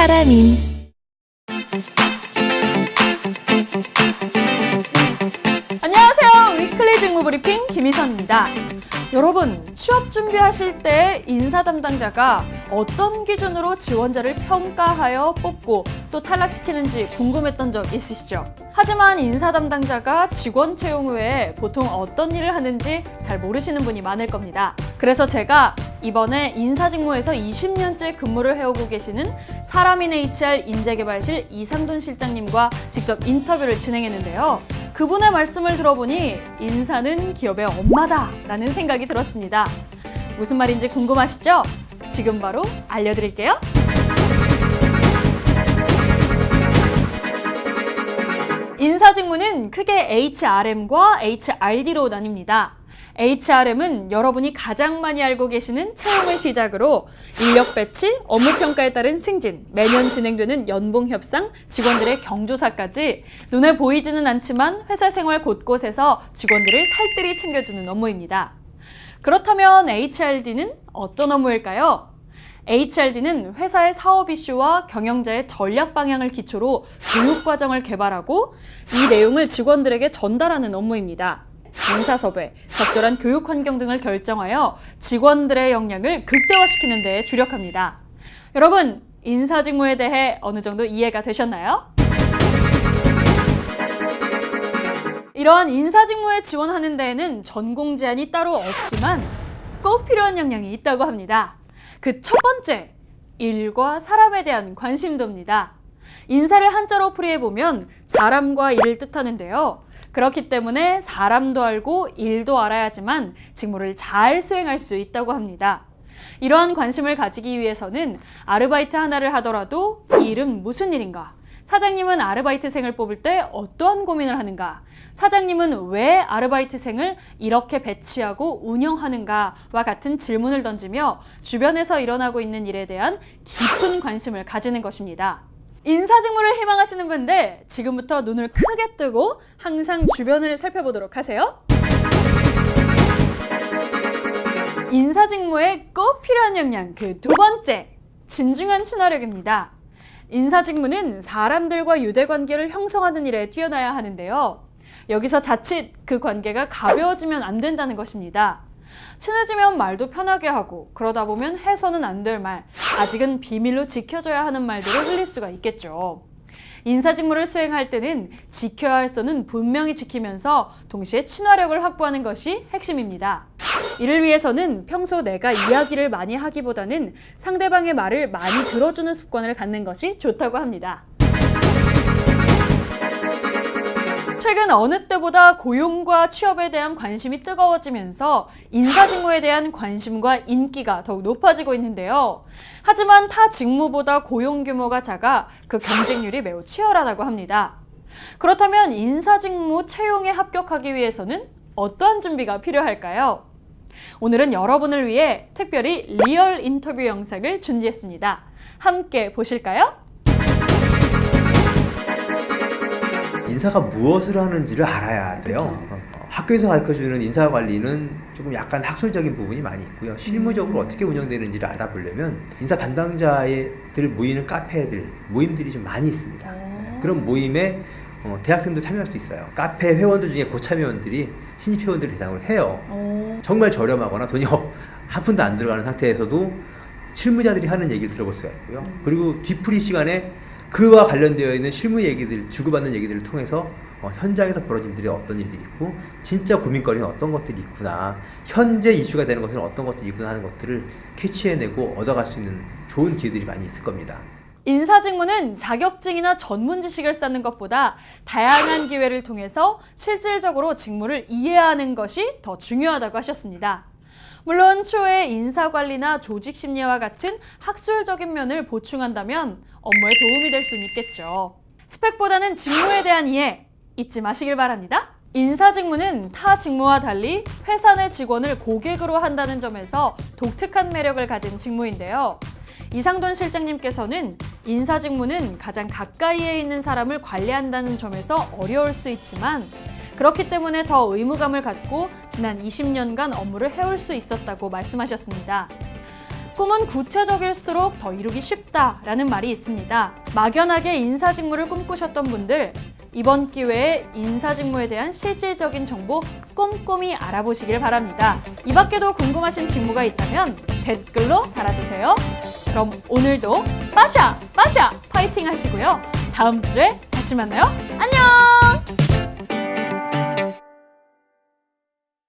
사람인. 안녕하세요. 위클리 직무브리핑 김희선입니다. 여러분, 취업 준비하실 때 인사 담당자가 어떤 기준으로 지원자를 평가하여 뽑고 또 탈락시키는지 궁금했던 적 있으시죠? 하지만 인사 담당자가 직원 채용 후에 보통 어떤 일을 하는지 잘 모르시는 분이 많을 겁니다. 그래서 제가 이번에 인사직무에서 20년째 근무를 해오고 계시는 사람인 HR 인재개발실 이상돈 실장님과 직접 인터뷰를 진행했는데요. 그분의 말씀을 들어보니 인사는 기업의 엄마다 라는 생각이 들었습니다. 무슨 말인지 궁금하시죠? 지금 바로 알려드릴게요. 인사직무는 크게 HRM과 HRD로 나뉩니다. HRM은 여러분이 가장 많이 알고 계시는 채용을 시작으로 인력 배치, 업무 평가에 따른 승진, 매년 진행되는 연봉 협상, 직원들의 경조사까지 눈에 보이지는 않지만 회사 생활 곳곳에서 직원들을 살뜰히 챙겨주는 업무입니다. 그렇다면 HRD는 어떤 업무일까요? HRD는 회사의 사업 이슈와 경영자의 전략 방향을 기초로 교육 과정을 개발하고 이 내용을 직원들에게 전달하는 업무입니다. 인사섭외, 적절한 교육 환경 등을 결정하여 직원들의 역량을 극대화시키는 데 주력합니다. 여러분, 인사직무에 대해 어느 정도 이해가 되셨나요? 이러한 인사직무에 지원하는 데에는 전공 제한이 따로 없지만 꼭 필요한 역량이 있다고 합니다. 그 첫 번째, 일과 사람에 대한 관심도입니다. 인사를 한자로 풀이해보면 사람과 일을 뜻하는데요. 그렇기 때문에 사람도 알고 일도 알아야지만 직무를 잘 수행할 수 있다고 합니다. 이러한 관심을 가지기 위해서는 아르바이트 하나를 하더라도 이 일은 무슨 일인가? 사장님은 아르바이트생을 뽑을 때 어떠한 고민을 하는가? 사장님은 왜 아르바이트생을 이렇게 배치하고 운영하는가와 같은 질문을 던지며 주변에서 일어나고 있는 일에 대한 깊은 관심을 가지는 것입니다. 인사직무를 희망하시는 분들, 지금부터 눈을 크게 뜨고 항상 주변을 살펴보도록 하세요. 인사직무에 꼭 필요한 역량 그 두 번째, 진중한 친화력입니다. 인사직무는 사람들과 유대관계를 형성하는 일에 뛰어나야 하는데요. 여기서 자칫 그 관계가 가벼워지면 안 된다는 것입니다. 친해지면 말도 편하게 하고 그러다 보면 해서는 안 될 말, 아직은 비밀로 지켜줘야 하는 말들을 흘릴 수가 있겠죠. 인사직무를 수행할 때는 지켜야 할 선은 분명히 지키면서 동시에 친화력을 확보하는 것이 핵심입니다. 이를 위해서는 평소 내가 이야기를 많이 하기보다는 상대방의 말을 많이 들어주는 습관을 갖는 것이 좋다고 합니다. 최근 어느 때보다 고용과 취업에 대한 관심이 뜨거워지면서 인사직무에 대한 관심과 인기가 더욱 높아지고 있는데요. 하지만 타 직무보다 고용 규모가 작아 그 경쟁률이 매우 치열하다고 합니다. 그렇다면 인사직무 채용에 합격하기 위해서는 어떠한 준비가 필요할까요? 오늘은 여러분을 위해 특별히 리얼 인터뷰 영상을 준비했습니다. 함께 보실까요? 인사가 무엇을 하는지를 알아야 돼요. 학교에서 가르쳐주는 인사 관리는 조금 약간 학술적인 부분이 많이 있고요. 실무적으로 어떻게 운영되는지를 알아보려면 인사 담당자들 모이는 카페들, 모임들이 좀 많이 있습니다. 그런 모임에 대학생도 참여할 수 있어요. 카페 회원들 중에 고참 회원들이 신입 회원들을 대상으로 해요. 정말 저렴하거나 돈이 한 푼도 안 들어가는 상태에서도 실무자들이 하는 얘기를 들어볼 수가 있고요. 그리고 뒤풀이 시간에 그와 관련되어 있는 실무 얘기들, 주고받는 얘기들을 통해서 현장에서 벌어진 일이 어떤 일들이 있고 진짜 고민거리는 어떤 것들이 있구나, 현재 이슈가 되는 것은 어떤 것들이 있구나 하는 것들을 캐치해내고 얻어갈 수 있는 좋은 기회들이 많이 있을 겁니다. 인사직무는 자격증이나 전문 지식을 쌓는 것보다 다양한 기회를 통해서 실질적으로 직무를 이해하는 것이 더 중요하다고 하셨습니다. 물론 추후에 인사관리나 조직심리와 같은 학술적인 면을 보충한다면 업무에 도움이 될 수는 있겠죠. 스펙보다는 직무에 대한 이해 잊지 마시길 바랍니다. 인사직무는 타 직무와 달리 회사 내 직원을 고객으로 한다는 점에서 독특한 매력을 가진 직무인데요. 이상돈 실장님께서는 인사직무는 가장 가까이에 있는 사람을 관리한다는 점에서 어려울 수 있지만 그렇기 때문에 더 의무감을 갖고 지난 20년간 업무를 해올 수 있었다고 말씀하셨습니다. 꿈은 구체적일수록 더 이루기 쉽다라는 말이 있습니다. 막연하게 인사 직무를 꿈꾸셨던 분들, 이번 기회에 인사 직무에 대한 실질적인 정보 꼼꼼히 알아보시길 바랍니다. 이 밖에도 궁금하신 직무가 있다면 댓글로 달아주세요. 그럼 오늘도 빠샤 파이팅 하시고요. 다음 주에 다시 만나요. 안녕!